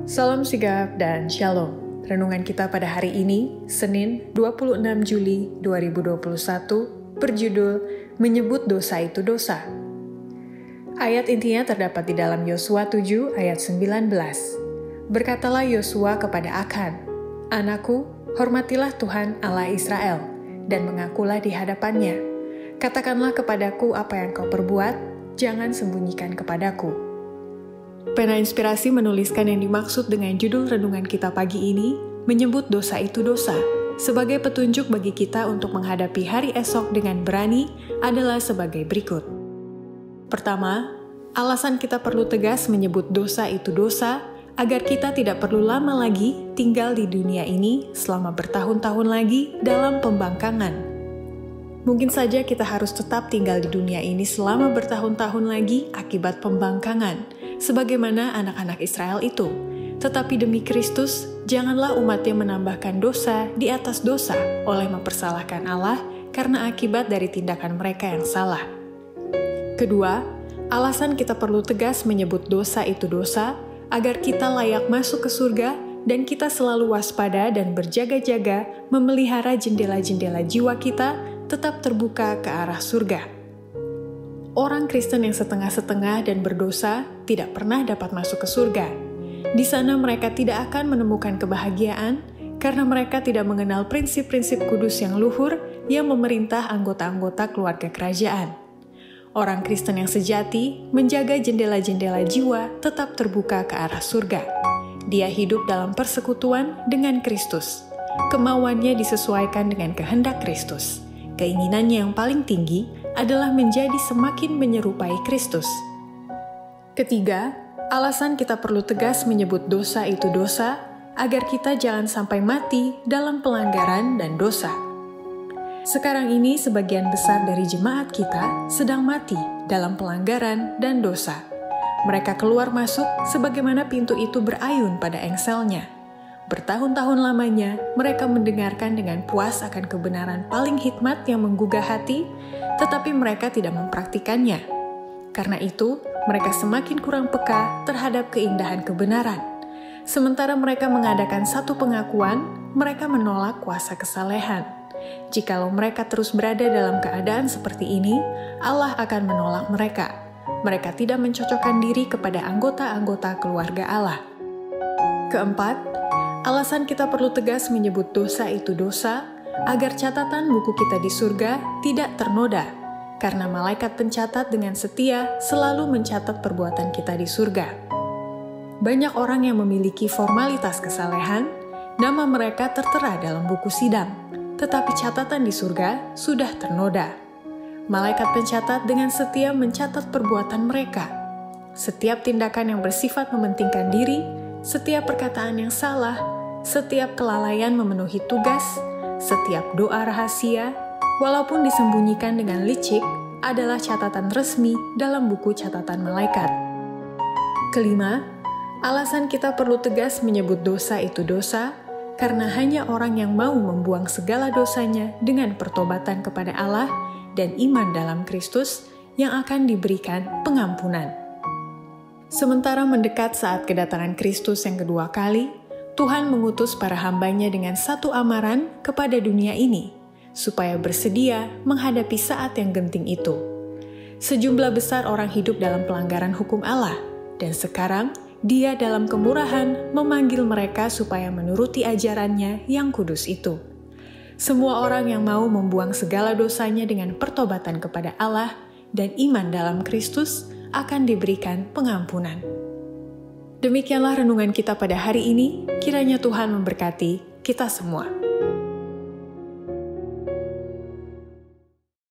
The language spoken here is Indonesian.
Salam sigap dan shalom. Renungan kita pada hari ini, Senin 26 Juli 2021, berjudul Menyebut Dosa Itu Dosa. Ayat intinya terdapat di dalam Yosua 7 ayat 19. Berkatalah Yosua kepada Akan, "Anakku, hormatilah Tuhan Allah Israel, dan mengakulah di hadapannya. Katakanlah kepadaku apa yang kau perbuat, jangan sembunyikan kepadaku." Pena Inspirasi menuliskan yang dimaksud dengan judul renungan kita pagi ini, menyebut dosa itu dosa, sebagai petunjuk bagi kita untuk menghadapi hari esok dengan berani adalah sebagai berikut. Pertama, alasan kita perlu tegas menyebut dosa itu dosa, agar kita tidak perlu lama lagi tinggal di dunia ini selama bertahun-tahun lagi dalam pembangkangan. Mungkin saja kita harus tetap tinggal di dunia ini selama bertahun-tahun lagi akibat pembangkangan, sebagaimana anak-anak Israel itu. Tetapi demi Kristus, janganlah umatnya menambahkan dosa di atas dosa oleh mempersalahkan Allah karena akibat dari tindakan mereka yang salah. Kedua, alasan kita perlu tegas menyebut dosa itu dosa, agar kita layak masuk ke surga dan kita selalu waspada dan berjaga-jaga memelihara jendela-jendela jiwa kita tetap terbuka ke arah surga. Orang Kristen yang setengah-setengah dan berdosa tidak pernah dapat masuk ke surga. Di sana mereka tidak akan menemukan kebahagiaan karena mereka tidak mengenal prinsip-prinsip kudus yang luhur yang memerintah anggota-anggota keluarga kerajaan. Orang Kristen yang sejati menjaga jendela-jendela jiwa tetap terbuka ke arah surga. Dia hidup dalam persekutuan dengan Kristus. Kemauannya disesuaikan dengan kehendak Kristus. Keinginannya yang paling tinggi adalah menjadi semakin menyerupai Kristus. Ketiga, alasan kita perlu tegas menyebut dosa itu dosa, agar kita jangan sampai mati dalam pelanggaran dan dosa. Sekarang ini sebagian besar dari jemaat kita sedang mati dalam pelanggaran dan dosa. Mereka keluar masuk sebagaimana pintu itu berayun pada engselnya. Bertahun-tahun lamanya, mereka mendengarkan dengan puas akan kebenaran paling hikmat yang menggugah hati, tetapi mereka tidak mempraktikannya. Karena itu, mereka semakin kurang peka terhadap keindahan kebenaran. Sementara mereka mengadakan satu pengakuan, mereka menolak kuasa kesalehan. Jikalau mereka terus berada dalam keadaan seperti ini, Allah akan menolak mereka. Mereka tidak mencocokkan diri kepada anggota-anggota keluarga Allah. Keempat, alasan kita perlu tegas menyebut dosa itu dosa, agar catatan buku kita di surga tidak ternoda, karena malaikat pencatat dengan setia selalu mencatat perbuatan kita di surga. Banyak orang yang memiliki formalitas kesalehan, nama mereka tertera dalam buku sidang, tetapi catatan di surga sudah ternoda. Malaikat pencatat dengan setia mencatat perbuatan mereka. Setiap tindakan yang bersifat mementingkan diri, setiap perkataan yang salah, setiap kelalaian memenuhi tugas, setiap doa rahasia, walaupun disembunyikan dengan licik, adalah catatan resmi dalam buku catatan malaikat. Kelima, alasan kita perlu tegas menyebut dosa itu dosa, karena hanya orang yang mau membuang segala dosanya dengan pertobatan kepada Allah dan iman dalam Kristus yang akan diberikan pengampunan. Sementara mendekat saat kedatangan Kristus yang kedua kali, Tuhan mengutus para hambanya dengan satu amaran kepada dunia ini, supaya bersedia menghadapi saat yang genting itu. Sejumlah besar orang hidup dalam pelanggaran hukum Allah, dan sekarang Dia dalam kemurahan memanggil mereka supaya menuruti ajarannya yang kudus itu. Semua orang yang mau membuang segala dosanya dengan pertobatan kepada Allah dan iman dalam Kristus akan diberikan pengampunan. Demikianlah renungan kita pada hari ini, kiranya Tuhan memberkati kita semua.